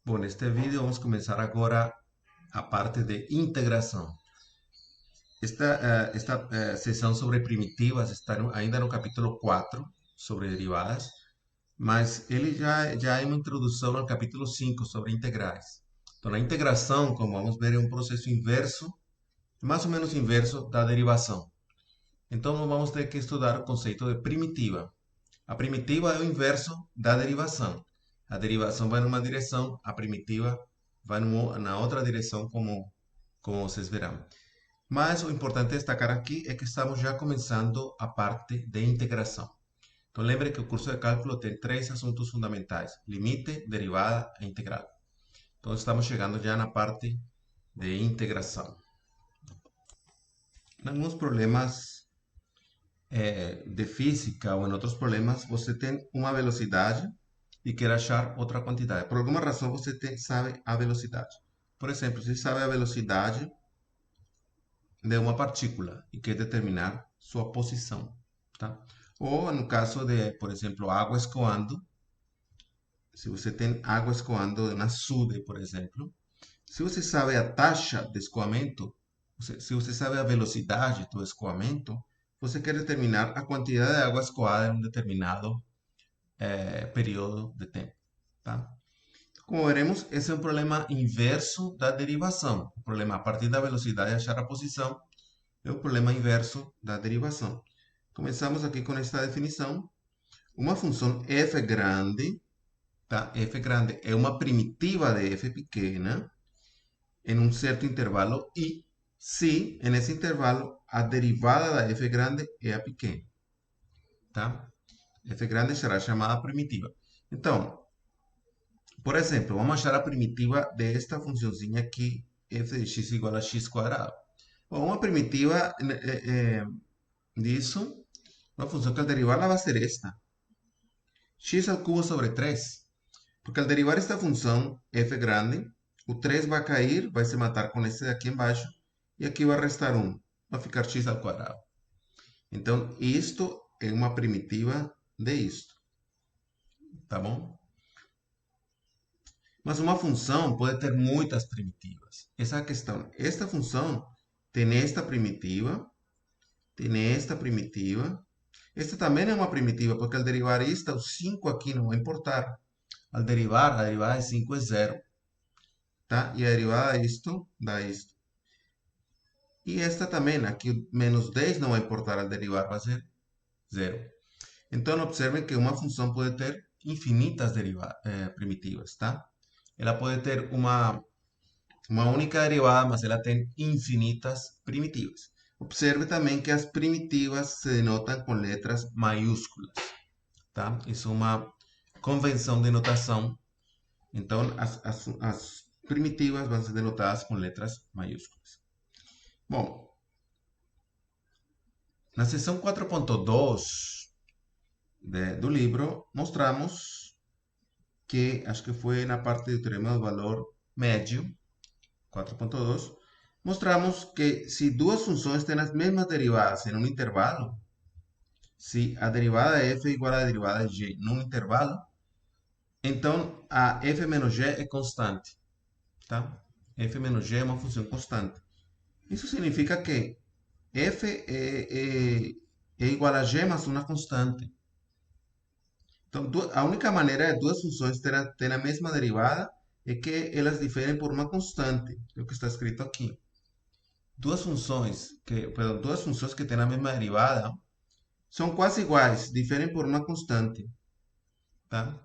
Bom, neste vídeo vamos começar agora a parte de integração. Esta sessão sobre primitivas está ainda no capítulo 4 sobre derivadas, mas ele já é uma introdução no capítulo 5 sobre integrais. Então, a integração, como vamos ver, é um processo inverso, mais ou menos inverso da derivação. Então, vamos ter que estudar o conceito de primitiva. A primitiva é o inverso da derivação. A derivação vai numa direção, a primitiva vai na outra direção, como vocês verão. Mas o importante destacar aqui é que estamos já começando a parte de integração. Então lembre que o curso de cálculo tem três assuntos fundamentais: limite, derivada e integral. Então estamos chegando já na parte de integração. Em alguns problemas de física ou em outros problemas, você tem uma velocidade e quer achar outra quantidade. Por alguma razão, você sabe a velocidade. Por exemplo, você sabe a velocidade de uma partícula e quer determinar sua posição, tá? Ou no caso de, por exemplo, água escoando, se você tem água escoando na açude, por exemplo, se você sabe a taxa de escoamento, se você sabe a velocidade do escoamento, você quer determinar a quantidade de água escoada em um determinado período de tempo, tá? Como veremos, esse é um problema inverso da derivação. O problema a partir da velocidade achar a posição é o problema inverso da derivação. Começamos aqui com esta definição. Uma função f grande, tá? F grande é uma primitiva de f pequena em um certo intervalo i, se nesse intervalo a derivada da f grande é a pequena, tá? F grande será chamada primitiva. Então, por exemplo, vamos achar a primitiva desta funçãozinha aqui, f de x igual a x quadrado. Bom, uma primitiva disso, uma função que al derivarla vai ser esta. X al cubo sobre 3. Porque al derivar esta função, f grande, o 3 vai cair, vai se matar com esse daqui embaixo, e aqui vai restar 1. Vai ficar x ao quadrado. Então, isto é uma primitiva de isto. Tá bom? Mas uma função pode ter muitas primitivas. Essa é a questão. Esta função tem esta primitiva, tem esta primitiva. Esta também é uma primitiva, porque ao derivar esta, o 5 aqui não vai importar. Al derivar, a derivada de 5 é zero. Tá? E a derivada disto dá isto. E esta também, aqui menos 10 não vai importar al derivar, vai ser zero. Então, observem que uma função pode ter infinitas primitivas, tá? Ela pode ter uma única derivada, mas ela tem infinitas primitivas. Observe também que as primitivas se denotam com letras maiúsculas, tá? Isso é uma convenção de notação. Então, as primitivas vão ser denotadas com letras maiúsculas. Bom, na seção 4.2 do livro, mostramos que, acho que foi na parte do teorema do valor médio, 4.2, mostramos que se duas funções têm as mesmas derivadas em um intervalo, se a derivada de f é igual à derivada de g num intervalo, então a f menos g é constante, tá? F menos g é uma função constante. Isso significa que f é igual a g mais uma constante. Então, a única maneira de duas funções terem a mesma derivada é que elas diferem por uma constante, é o que está escrito aqui. Duas funções que têm a mesma derivada são quase iguais, diferem por uma constante, tá?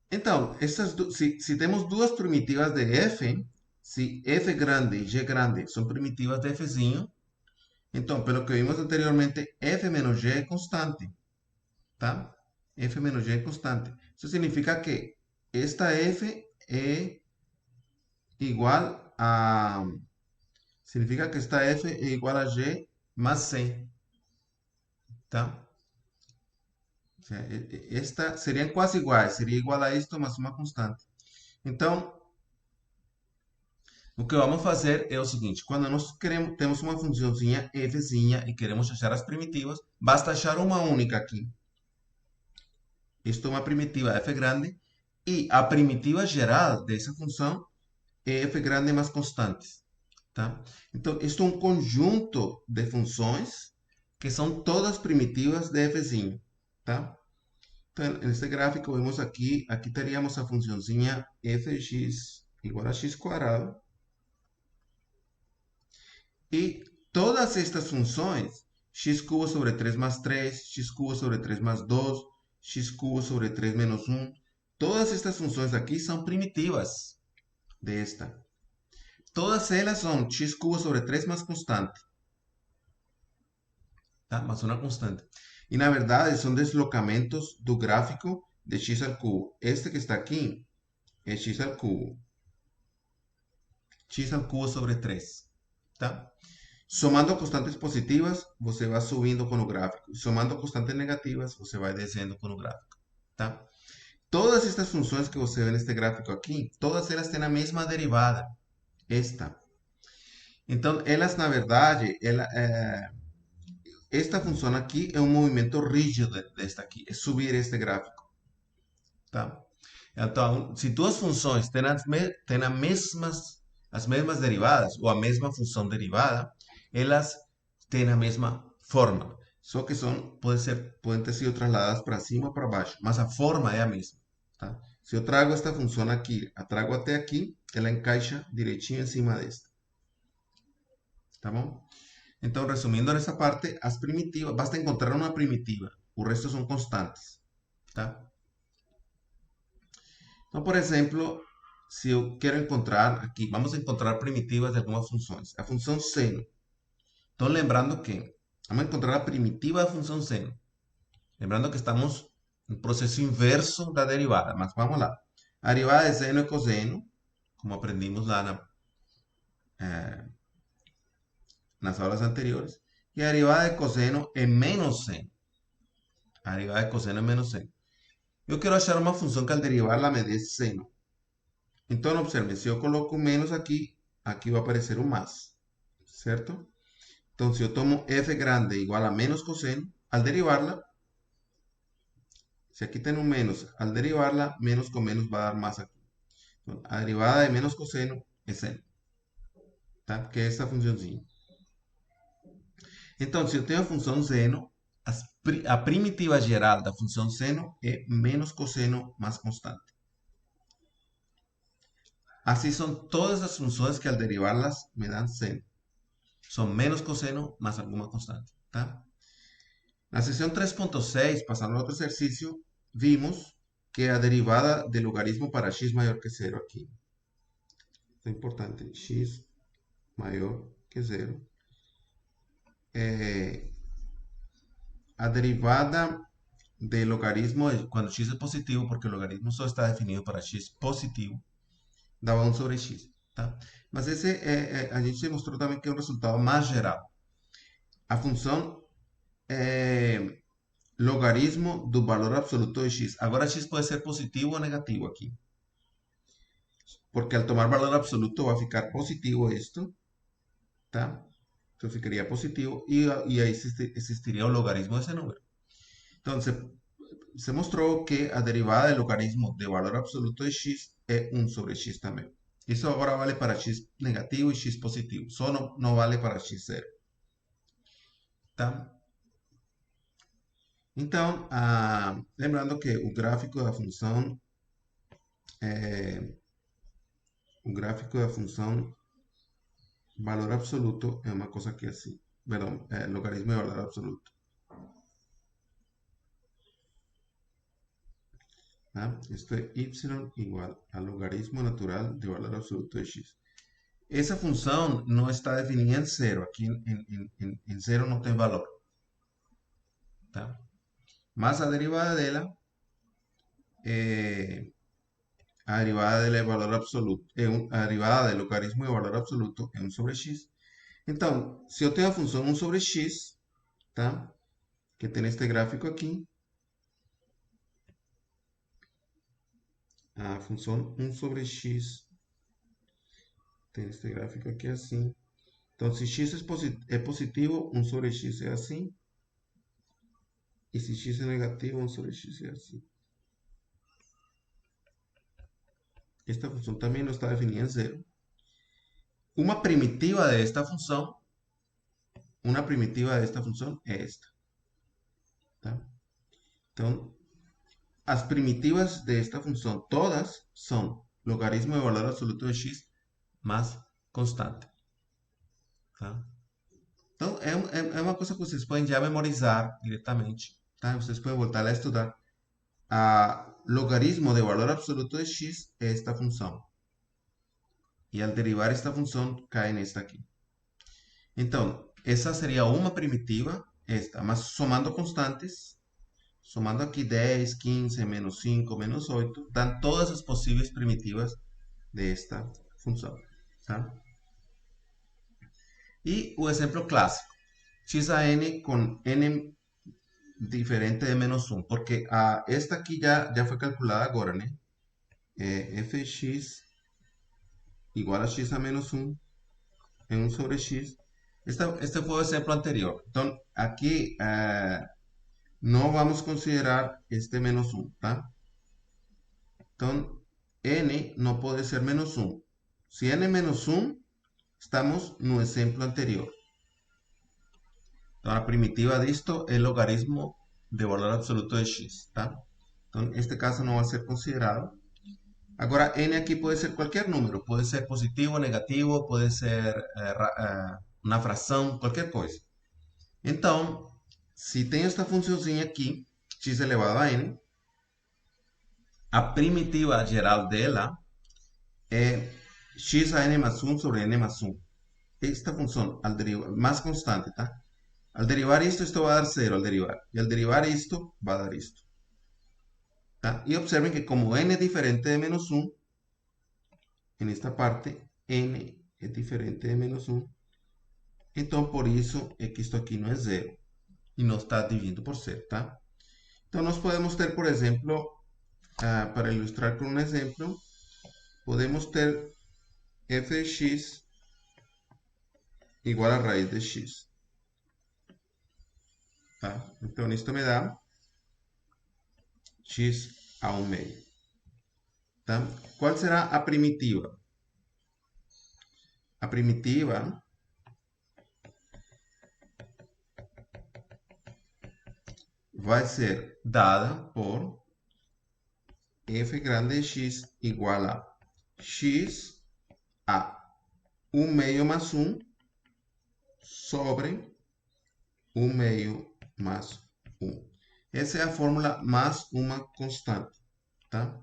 Então, se temos duas primitivas de f, se f grande e g grande são primitivas de fzinho, então, pelo que vimos anteriormente, f menos g é constante, tá? F menos g é constante. Isso significa que esta f é igual a... Significa que esta f é igual a g mais c, tá? O sea, esta seriam quase iguais, seria igual a isto mais uma constante. Então, o que vamos fazer é o seguinte: quando nós temos uma funçãozinha fzinha e queremos achar as primitivas, basta achar uma única aqui. Isto é uma primitiva f grande E a primitiva geral dessa função é f grande mais constantes. Tá? Então, isto é um conjunto de funções que são todas primitivas de fzinho. Tá? Então, nesse gráfico, vemos aqui teríamos a funçãozinha fx igual a x quadrado. E todas estas funções, x cubo sobre 3 más 3, x cubo sobre 3 más 2, x cubo sobre 3 menos 1, todas estas funções aqui são primitivas de esta. Todas elas são x cubo sobre 3 más constante. Tá? Más uma constante. E na verdade são deslocamentos do gráfico de x ao cubo. Este que está aqui é x ao cubo. X ao cubo sobre 3. Tá? Somando constantes positivas, você vai subindo com o gráfico. Somando constantes negativas, você vai descendo com o gráfico. Tá? Todas estas funções que você vê neste gráfico aqui, todas elas têm a mesma derivada. Esta. Então, elas, na verdade, esta função aqui é um movimento rígido desta aqui. É subir este gráfico. Tá? Então, se duas funções têm as mesmas derivadas, ou a mesma função derivada, elas têm a mesma forma. Só que podem ter sido trasladadas para cima ou para baixo, mas a forma é a mesma. Tá? Se eu trago esta função aqui, a trago até aqui, ela encaixa direitinho em cima desta. Tá bom? Então, resumindo nessa parte, as primitivas, basta encontrar uma primitiva, o resto são constantes. Tá? Então, por exemplo, se eu quero encontrar aqui, vamos encontrar primitivas de algumas funções. A função seno. Então, lembrando que vamos encontrar a primitiva da função seno. Lembrando que estamos no processo inverso da derivada, mas vamos lá. A derivada de seno é cosseno, como aprendimos lá nas aulas anteriores. E a derivada de cosseno é menos seno. A derivada de cosseno é menos seno. Eu quero achar uma função que ao derivarla me dê seno. Então, observe, se eu coloco menos aqui, aqui vai aparecer um mais, certo? Então, se eu tomo f grande igual a menos cosseno, al derivarla, se aqui tem um menos, al derivarla, menos com menos vai dar mais aqui. Então, a derivada de menos cosseno é seno, tá? Que é essa funçãozinha. Então, se eu tenho a função seno, a primitiva geral da função seno é menos cosseno mais constante. Assim são todas as funções que ao derivá-las me dão seno. São menos cosseno mais alguma constante, tá? Na seção 3.6, passando ao outro exercício, vimos que a derivada de logaritmo para x maior que zero aqui. Isso é importante. X maior que zero. A derivada de logaritmo, quando x é positivo, porque o logaritmo só está definido para x positivo, dá 1 sobre x. Tá? Mas esse a gente mostrou também que é um resultado mais geral. A função logaritmo do valor absoluto de x. Agora x pode ser positivo ou negativo aqui. Porque al tomar valor absoluto va a ficar positivo esto. ¿Tá? Entonces ficaría positivo y ahí existiría un logaritmo de ese número. Entonces, se mostró que a derivada del logaritmo de valor absoluto de x es 1 sobre x también. Eso ahora vale para x negativo y x positivo. Solo no vale para x 0. Tá? Então, lembrando que o gráfico da função valor absoluto é uma coisa que é assim. Perdão, logaritmo de valor absoluto. ¿Ah? Esto es y igual al logaritmo natural de valor absoluto de x. Esa función no está definida en cero. Aquí en cero no tiene valor. ¿Tá? Más a derivada de la a derivada del valor absoluto, a derivada del logaritmo de valor absoluto é 1 sobre x. Então, se eu tenho a função 1 sobre x, tá? Que tem este gráfico aqui, a função 1 sobre x tem este gráfico aqui assim. Então, se x é positivo, 1 sobre x é assim. E se x é negativo, 1 sobre x é assim. esta función también no está definida en cero. Una primitiva de esta función, es esta. ¿Tá? Então, as primitivas de esta función, todas son logaritmo de valor absoluto de x más constante. Tá? Então, é uma coisa que vocês podem já memorizar diretamente. Tá? Vocês podem voltar a estudar. A logaritmo de valor absoluto de x é esta função. E al derivar esta função, cai nesta aqui. Então, essa seria uma primitiva, esta, mas somando constantes, somando aqui 10, 15, menos 5, menos 8, dan todas as possíveis primitivas desta função. Tá? E o exemplo clássico, x a n com n diferente de menos 1, porque esta aqui já foi calculada agora, né? F de x igual a x a menos 1 en 1 sobre x. Este fue el ejemplo anterior. Entonces, aquí no vamos a considerar este menos 1, ¿tá? Entonces, n no puede ser menos 1. Si n es menos 1, estamos en el ejemplo anterior. Entonces, la primitiva de esto es el logaritmo de valor absoluto de x, ¿tá? Entonces, este caso no va a ser considerado. Ahora, n aquí puede ser cualquier número. Puede ser positivo, negativo, puede ser una fracción, cualquier cosa. Entonces, si tengo esta funciónzinha aqui, x elevado a n, a primitiva geral dela é x a n más 1 sobre n más 1. Esta función, al derivar, más constante, ¿tá? Al derivar esto va a dar 0 al derivar. Y al derivar esto, va a dar esto. ¿Tá? Y observen que como n es diferente de menos 1, en esta parte, n es diferente de menos 1, entonces por eso es que esto aquí no es 0 y no está dividido por 0, ¿tá? Entonces nos podemos ter, por ejemplo, para ilustrar con un ejemplo, podemos ter f de x igual a raíz de x. ¿Tá? Entonces esto me da x a 1 medio. ¿Tá? ¿Cuál será a primitiva? A primitiva vai ser dada por f grande de x igual a x a 1 meio más 1 sobre 1 meio más 1. Essa é a fórmula mais uma constante, tá?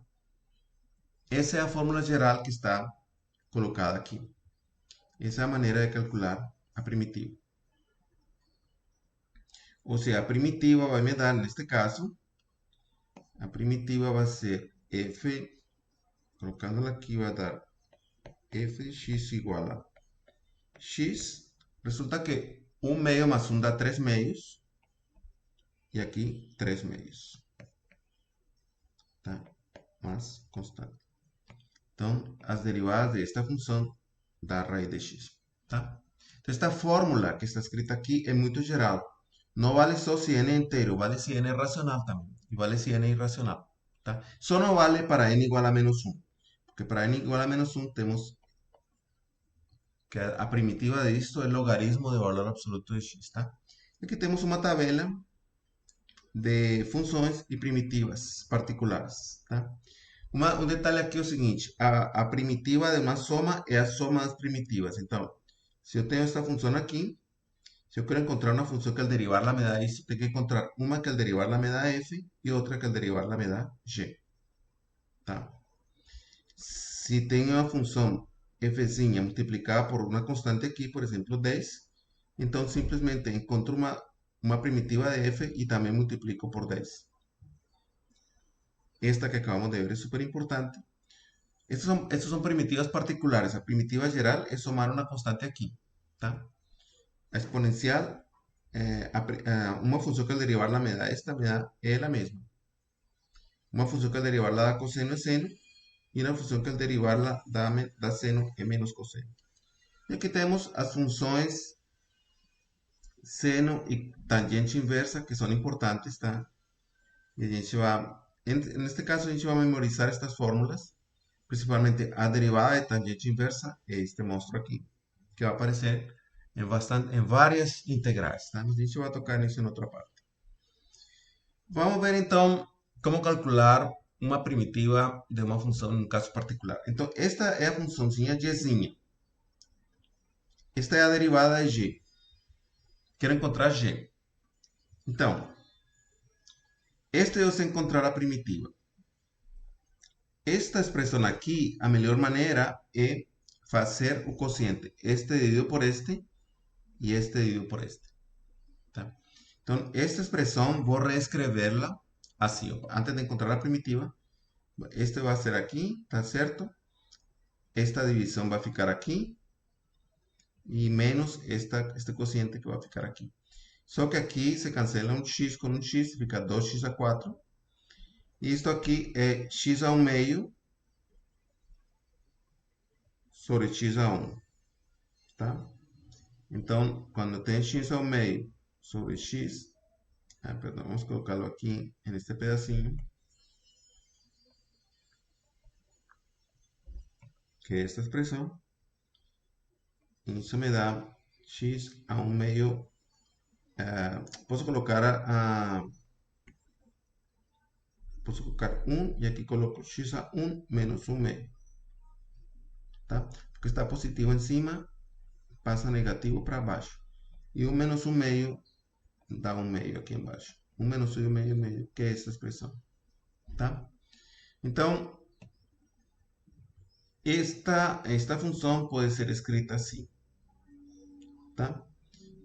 Essa é a fórmula geral que está colocada aqui. Essa é a maneira de calcular a primitiva. Ou seja, a primitiva vai me dar, neste caso, a primitiva vai ser f, colocándola aqui, vai dar f de x igual a x. Resulta que 1 meio más 1 dá 3 meios. E aqui 3 meios. Tá? Mas constante. Então, as derivadas desta função dá raiz de x. Tá? Então, esta fórmula que está escrita aqui é muito geral. Não vale só se n é inteiro, vale se n é racional também. E vale se n é irracional. Tá? Só não vale para n igual a menos 1. Porque para n igual a menos 1 temos que a primitiva de isto é logaritmo de valor absoluto de x. Tá? Aqui temos uma tabela de funções e primitivas particulares. Tá? Um detalhe aqui é o seguinte, a primitiva de uma soma é a soma das primitivas. Então, se eu tenho esta função aqui, se eu quero encontrar uma função que al derivarla me dá isso, tenho que encontrar uma que al derivarla me dá f e outra que al derivarla me dá g. Tá? Se tenho uma função fzinha multiplicada por uma constante aqui, por exemplo, 10, então simplesmente encontro uma primitiva de f e também multiplico por 10. Esta que acabamos de ver es súper importante. Estos son primitivas particulares. La primitiva geral es sumar una constante aquí. ¿Tá? La exponencial, una función que al derivarla me da esta, me da es la misma. Una función que al derivarla da coseno es seno. Y una función que al derivarla da seno es menos coseno. Y aquí tenemos las funciones seno y tangente inversa que son importantes. ¿Tá? Y a gente va... En este caso, a gente vai memorizar estas fórmulas. principalmente a derivada de tangente inversa, é este monstro aqui, que vai aparecer em várias integrais, tá? Mas a gente vai tocar nisso em outra parte. Vamos ver então como calcular uma primitiva de uma função em um caso particular. Então, esta é a funçãozinha gzinha. Esta é a derivada de g. Quero encontrar g. Então, este é você encontrar a primitiva. Esta expressão aqui, a melhor maneira é fazer o quociente. Este dividido por este e este dividido por este. Tá? Então, esta expressão, vou reescrevê-la assim. Ó. Antes de encontrar a primitiva, este vai ser aqui, tá certo? Esta divisão vai ficar aqui. E menos este quociente que vai ficar aqui. Só que aqui se cancela um x com um x, fica 2x a 4. E isto aqui é x a 1 meio sobre x a 1. Tá? Então, quando tem x a 1 meio sobre x, perdão, vamos colocá-lo aqui neste pedacinho, que é esta expressão. Isso me dá x a 1 meio. Posso colocar posso colocar 1 e aqui coloco x a 1 menos 1 meio. Tá? Porque está positivo em cima, passa negativo para baixo. E 1 menos 1 meio dá 1 meio aqui embaixo. 1 menos 1 meio, que é essa expressão. Tá? Então, esta função pode ser escrita assim. Tá?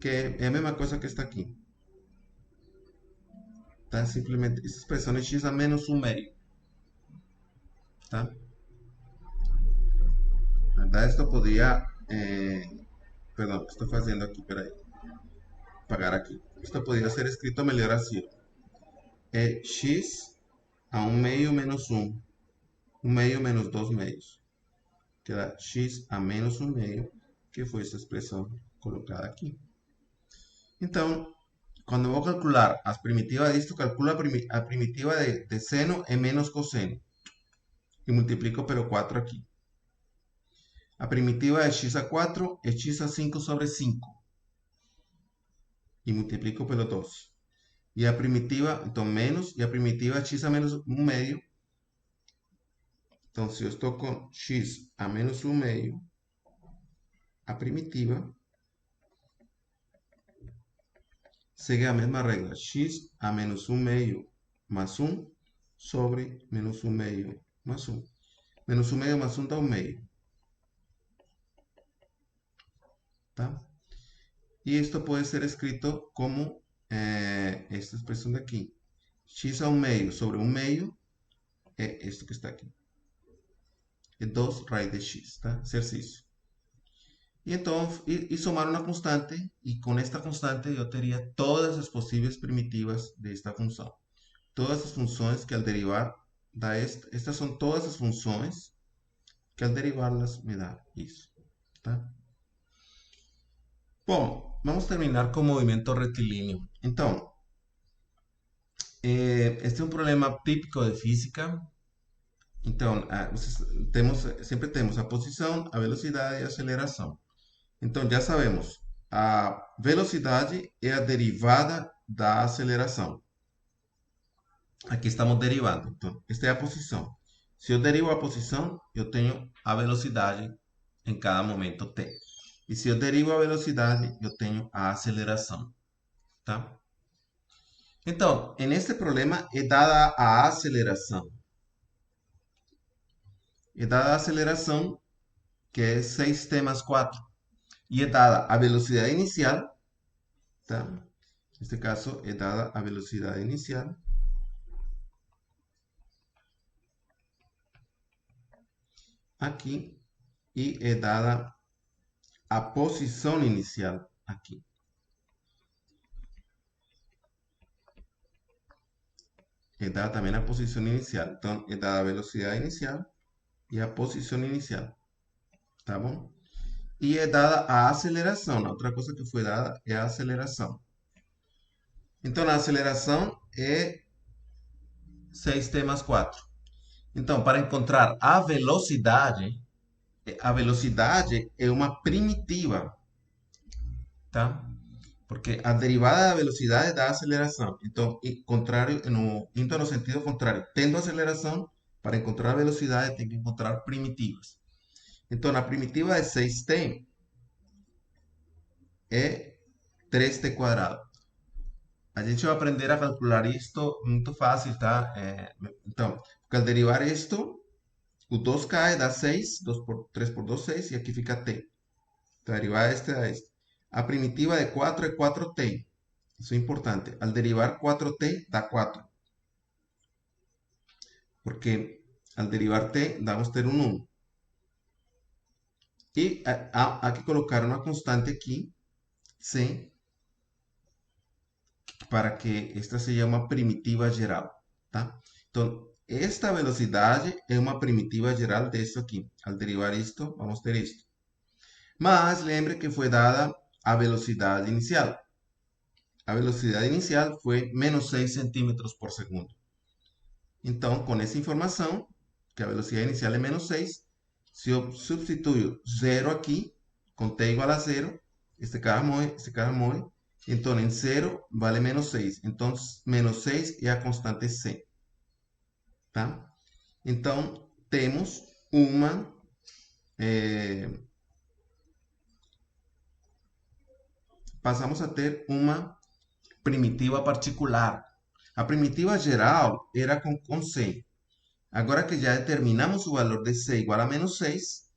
Que é a mesma coisa que esta aqui. Tá? Simplesmente, essa expressão é x a menos 1 meio. Tá? Na verdade, esto podía... perdão, estou fazendo aqui, peraí. Apagar aqui. Isto poderia ser escrito melhor assim. É x a 1 meio menos 1. 1 meio menos 2 meios. Que dá x a menos 1 meio, que foi essa expressão colocada aqui. Então, quando eu vou calcular as primitivas disto, calculo a primitiva de seno e menos cosseno. E multiplico pelo 4 aqui. A primitiva de x a 4 é x a 5 sobre 5. E multiplico pelo 2. E a primitiva, então menos, e a primitiva é x a menos 1 meio. Então, se eu estou com x a menos 1 meio, a primitiva segue a mesma regra. X a menos 1 meio mais 1 sobre menos 1 meio mais 1. Menos 1 meio mais 1 dá 1 meio. Tá? E isto pode ser escrito como esta expressão daqui. X a 1 meio sobre 1 meio é isto que está aqui. É 2 raiz de x, tá? Exercício. E então, e somar uma constante, e com esta constante eu teria todas as possíveis primitivas desta função. Todas as funções que ao derivar da estas são todas as funções que ao derivá-las me dá isso. Tá? Bom, vamos terminar com o movimento retilíneo. Então, este é um problema típico de física. Então, sempre temos a posição, a velocidade e a aceleração. Então, já sabemos, a velocidade é a derivada da aceleração. Aqui estamos derivando. Então, esta é a posição. Se eu derivo a posição, eu tenho a velocidade em cada momento t. E se eu derivo a velocidade, eu tenho a aceleração. Tá? Então, neste problema, é dada a aceleração. É dada a aceleração, que é 6t mais 4. E é dada a velocidade inicial. Tá? Neste caso, é dada a velocidade inicial. Aqui. E é dada a posição inicial aqui. É dada também a posição inicial. Então, é dada a velocidade inicial e a posição inicial. Tá bom? E é dada a aceleração. A outra coisa que foi dada é a aceleração. Então, a aceleração é 6t mais 4. Então, para encontrar a velocidade é uma primitiva, tá? Porque a derivada da velocidade dá aceleração. Então, indo no sentido contrário, tendo aceleração, para encontrar a velocidade tem que encontrar primitivas. Então, a primitiva de 6t é 3t quadrado. A gente vai aprender a calcular isto muito fácil, tá? Então, porque al derivar isto, o 2 cai, dá 6, 2 por 3 por 2, 6, e aqui fica t. Então, derivar este da este. A primitiva de 4 é 4t. Isso é importante. Al derivar 4t, dá 4. Porque al derivar t, vamos a tener un 1. Y hay que colocar una constante aquí, c, para que esta se llama primitiva geral, tá? Então, esta velocidade é uma primitiva geral disso aqui. Al derivar isto, vamos ter isto. Mas lembre que foi dada a velocidade inicial. A velocidade inicial foi menos 6 centímetros por segundo. Então, com essa informação, que a velocidade inicial é menos 6, se eu substituyo 0 aqui, com t igual a 0, este cara morre, então em 0 vale menos 6. Então, menos 6 é a constante c. Tá? Então, temos passamos a ter uma primitiva particular. A primitiva geral era com c. Agora que já determinamos o valor de c igual a menos 6,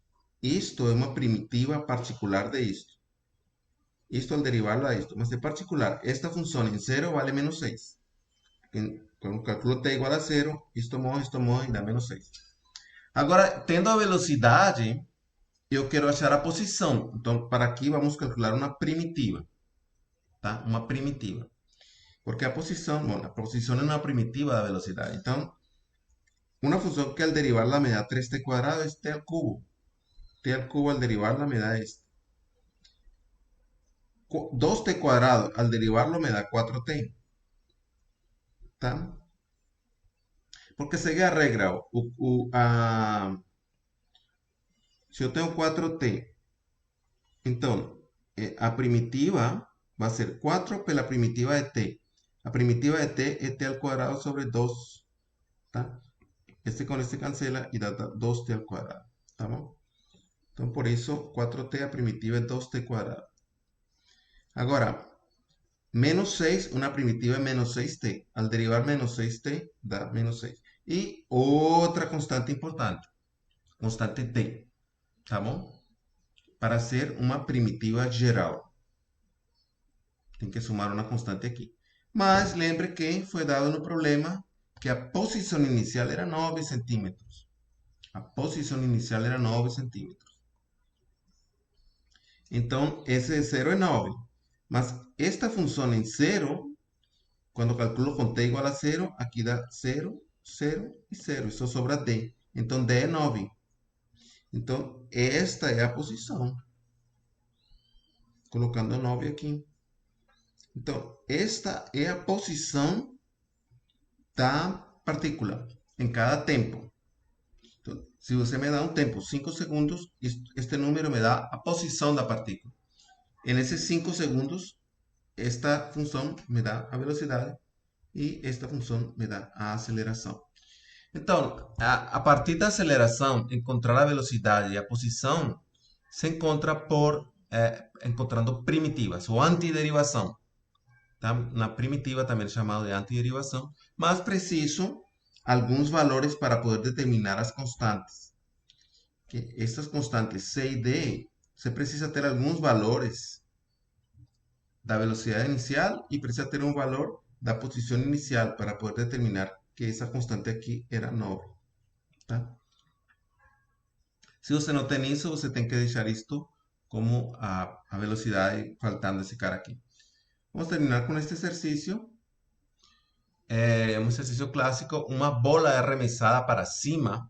isto é uma primitiva particular de isto. Isto al derivarlo a isto, mas é particular. Esta função em 0 vale menos 6. Quando calculo t igual a 0, isto morre e dá menos 6. Agora, tendo a velocidade, eu quero achar a posição. Então, para aqui, vamos calcular uma primitiva. Tá? Uma primitiva. Porque a posição é uma primitiva da velocidade. Então, una función que al derivarla me da 3t cuadrado es t al cubo. T al cubo al derivarla me da esto. 2t cuadrado al derivarlo me da 4t. ¿Tá? Porque segue a regra. Se eu tenho 4t, então a primitiva vai ser 4 pela primitiva de t. A primitiva de t é t al cuadrado sobre 2. Tá? Este con este cancela y da 2t al cuadrado. ¿Tá bom? Então, por isso, 4t a primitiva é 2t cuadrado. Agora, menos 6, una primitiva es menos 6t. Al derivar menos 6t, da menos 6. Y otra constante importante, constante t, tá bom? Para ser uma primitiva geral, tem que somar uma constante aqui. Mas lembre que foi dado no problema que a posição inicial era 9 centímetros. A posição inicial era 9 centímetros. Então, esse de 0 é 9. Mas esta função em 0, quando calculo com t igual a 0, aqui dá 0, 0 e 0. Isso sobra d. Então, d é 9. Então, esta é a posição. Colocando 9 aqui. Então, esta é a posição da partícula em cada tempo. Então, se você me dá um tempo, 5 segundos, este número me dá a posição da partícula. Nesses 5 segundos, esta função me dá a velocidade e esta função me dá a aceleração. Então, a partir da aceleração, encontrar a velocidade e a posição se encontra encontrando primitivas ou antiderivação. Tá? Na primitiva também é chamado de antiderivação, mas preciso alguns valores para poder determinar as constantes. Que estas constantes C e D, você precisa ter alguns valores da velocidade inicial e precisa ter um valor da posição inicial para poder determinar que essa constante aqui era 9. Tá? Se você não tem isso, você tem que deixar isto como a velocidade faltando esse cara aqui. Vamos terminar com este exercício. É um exercício clássico. Uma bola é arremessada para cima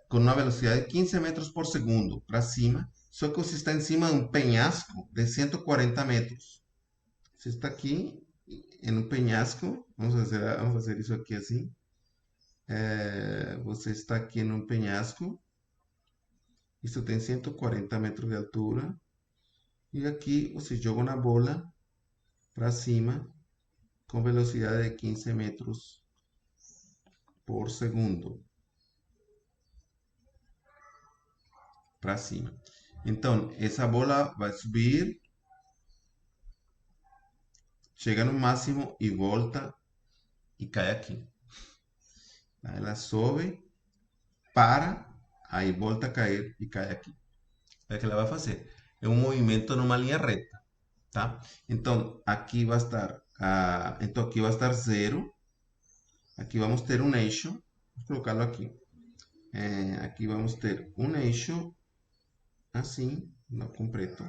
com uma velocidade de 15 metros por segundo para cima. Só que você está em cima de um penhasco de 140 metros. Você está aqui em um penhasco. Vamos fazer isso aqui assim. Você está aqui em um penhasco. Isso tem 140 metros de altura. E aqui você joga uma bola para cima com velocidade de 15 metros por segundo. Para cima. Então, essa bola vai subir, chega no máximo e volta e cai aqui. Ela sobe, para, aí volta a cair e cai aqui. É o que ela vai fazer. É um movimento numa linha reta, tá? Então, aqui vai estar, então aqui vai estar zero. Aqui vamos ter um eixo. Vou colocá-lo aqui. Aqui vamos ter um eixo assim, com preto.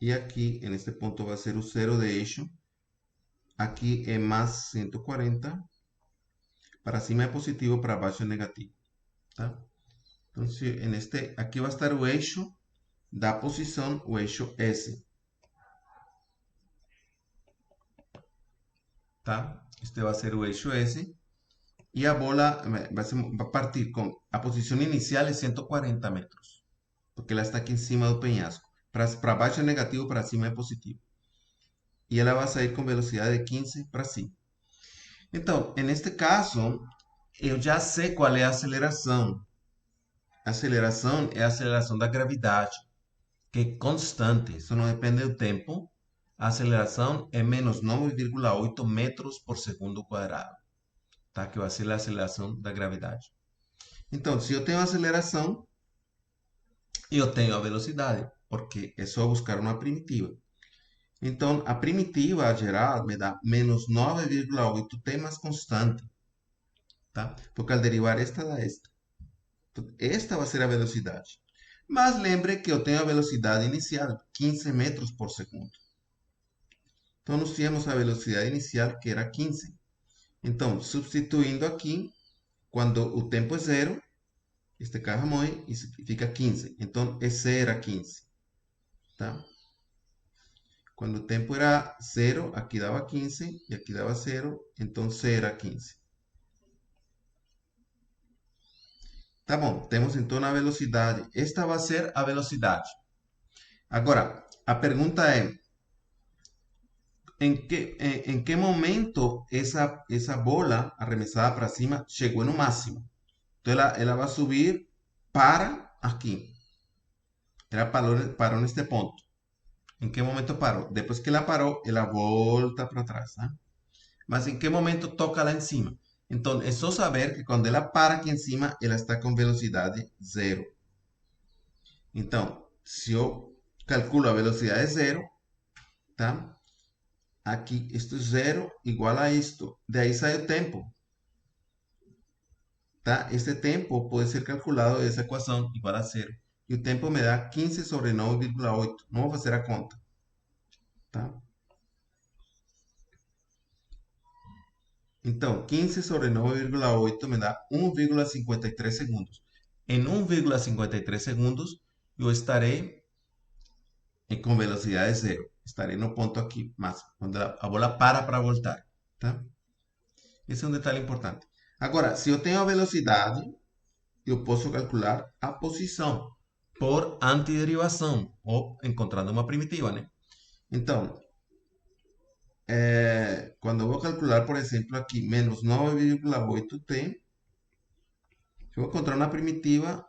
E aqui, neste ponto, vai ser o zero de eixo. Aqui é mais 140. Para cima é positivo, para baixo é negativo. Tá? Então, aqui vai estar o eixo da posição, o eixo S. Tá? Este vai ser o eixo S. E a bola vai partir com a posição inicial é 140 metros. Porque ela está aqui em cima do penhasco. Para baixo é negativo, para cima é positivo. E ela vai sair com velocidade de 15 para cima. Então, neste caso, eu já sei qual é a aceleração. A aceleração é a aceleração da gravidade, que é constante, isso não depende do tempo. A aceleração é menos 9,8 metros por segundo quadrado, tá? Que vai ser a aceleração da gravidade. Então, se eu tenho a aceleração, eu tenho a velocidade, porque é só buscar uma primitiva. Então, a primitiva geral me dá menos 9,8 t mais constante, tá? Porque ao derivar esta da esta. Então, esta vai ser a velocidade. Mas lembre que eu tenho a velocidade inicial, 15 metros por segundo. Então, nós tínhamos a velocidade inicial, que era 15. Então, substituindo aqui, quando o tempo é zero, este carro morre e fica 15. Então, esse era 15. Tá? Quando o tempo era zero, aqui dava 15 e aqui dava zero, então C era 15. Tá bom, temos então a velocidade. Esta vai ser a velocidade. Agora, a pergunta é, em que momento essa bola arremessada para cima chegou no máximo? Então ela vai subir para aqui. Ela parou neste ponto. Em que momento parou? Depois que ela parou, ela volta para trás. Né? Mas em que momento toca lá em cima? Então é só saber que quando ela para aqui em cima, ela está com velocidade zero. Então, se eu calculo a velocidade zero, tá? Aqui, isto é zero igual a isto. De aí sai o tempo. Tá? Este tempo pode ser calculado dessa equação igual a zero. E o tempo me dá 15 sobre 9,8. Não vou fazer a conta. Tá? Então, 15 sobre 9,8 me dá 1,53 segundos. Em 1,53 segundos, eu estarei com velocidade zero. Estarei no ponto aqui máximo, quando a bola para voltar. Tá? Esse é um detalhe importante. Agora, se eu tenho a velocidade, eu posso calcular a posição por antiderivação, ou encontrando uma primitiva, né? Então, quando eu vou calcular, por exemplo, aqui, menos 9,8t, eu vou encontrar uma primitiva,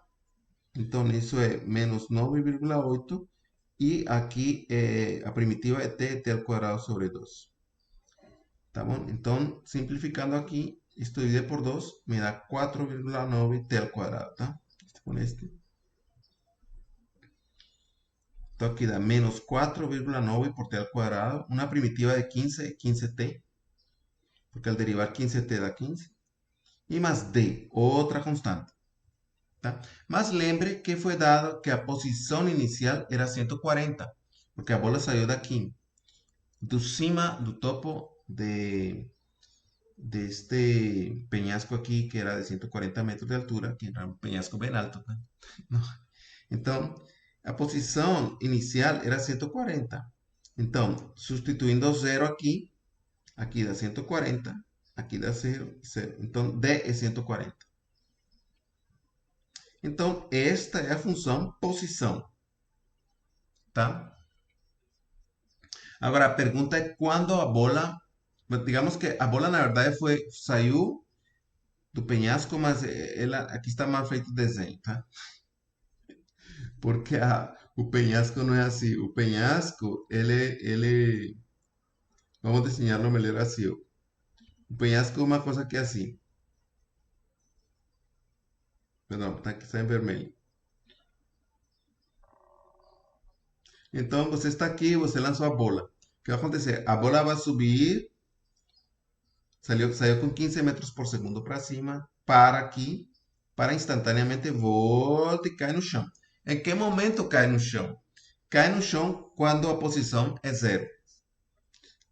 então isso é menos 9,8, e aqui a primitiva é t ao quadrado sobre 2. Tá bom? Então, simplificando aqui, isto divide por 2, me dá 4,9t ao quadrado, tá? Com este. Então aqui dá menos 4,9 por t ao quadrado, uma primitiva de 15, 15t, porque ao derivar 15t dá 15, e mais d, outra constante. Tá? Mas lembre que foi dado que a posição inicial era 140, porque a bola saiu daqui, do cima, do topo de este penhasco aqui, que era de 140 metros de altura, que era um penhasco bem alto. Tá? Então, A posição inicial era 140. Então, substituindo 0 aqui, aqui dá 140, aqui dá 0, 0. Então, D é 140. Então, esta é a função posição, tá? Agora, a pergunta é quando a bola, digamos que a bola na verdade saiu do penhasco, mas ela, aqui está mal feito o desenho, tá? Porque o penhasco não é assim. O penhasco, vamos desenhá-lo melhor assim. Ó. O penhasco é uma coisa que é assim. Perdão, tá aqui está em vermelho. Então, você está aqui, você lançou a bola. O que vai acontecer? A bola vai subir, saiu com 15 metros por segundo para cima, para aqui, para instantaneamente volta e cai no chão. Em que momento cai no chão? Cai no chão quando a posição é zero.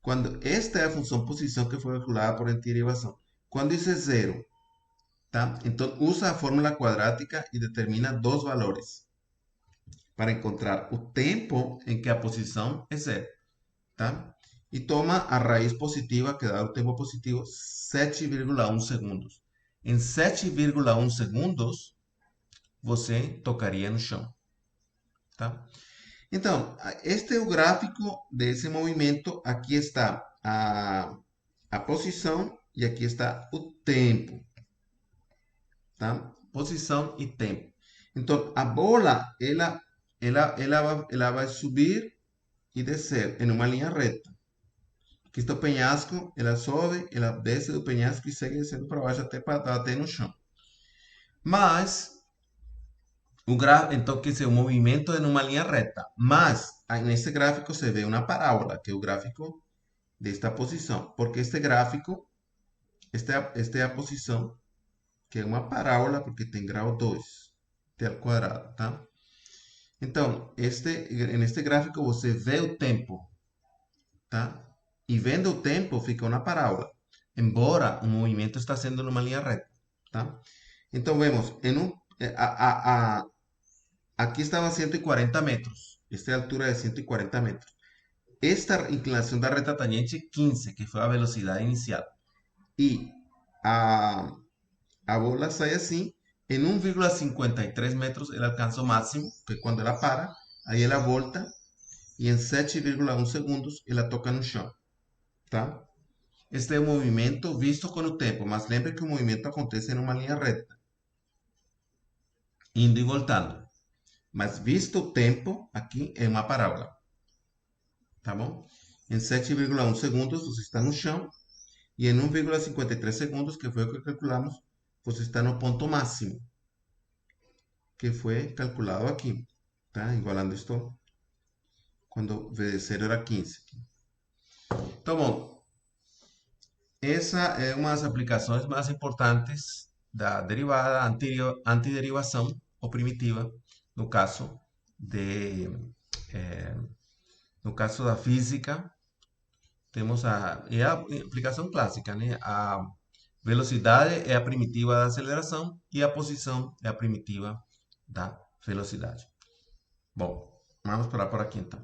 Quando esta é a função posição que foi calculada por antiderivação. Quando isso é zero, tá? Então usa a fórmula quadrática e determina dois valores para encontrar o tempo em que a posição é zero, tá? E toma a raiz positiva, que dá o tempo positivo, 7,1 segundos. Em 7,1 segundos, você tocaria no chão, tá? Então, este é o gráfico desse movimento. Aqui está a posição e aqui está o tempo, tá? Posição e tempo. Então, a bola, ela vai subir e descer em uma linha reta. Aqui está o penhasco, ela sobe, ela desce do penhasco e segue descendo para baixo até para bater no chão. Mas, então, quer dizer, o movimento é numa linha reta. Mas, nesse gráfico se vê uma parábola, que é o gráfico desta posição. Porque este gráfico, esta é a posição, que é uma parábola, porque tem grau 2 t ao quadrado, tá? Então, neste gráfico você vê o tempo, tá? E vendo o tempo fica uma parábola, embora o movimento está sendo numa linha reta, tá? Então, vemos, aqui estava 140 metros, esta é a altura de 140 metros. Esta inclinação da reta tangente 15, que foi a velocidade inicial. E a bola sai assim, em 1,53 metros ela alcança o máximo, que é quando ela para, aí ela volta, e em 7,1 segundos ela toca no chão, tá? Este é o movimento visto com o tempo, mas lembre que o movimento acontece em uma linha reta, indo e voltando. Mas visto o tempo, aqui é uma parábola, tá bom? Em 7,1 segundos você está no chão, e em 1,53 segundos, que foi o que calculamos, você está no ponto máximo, que foi calculado aqui, tá? Igualando esto, quando v de 0 era 15. Então, bom, essa é uma das aplicações mais importantes da derivada, antiderivação ou primitiva, no caso de, eh, no caso da física, temos é a aplicação clássica, né? A velocidade é a primitiva da aceleração e a posição é a primitiva da velocidade. Bom, vamos parar por aqui então.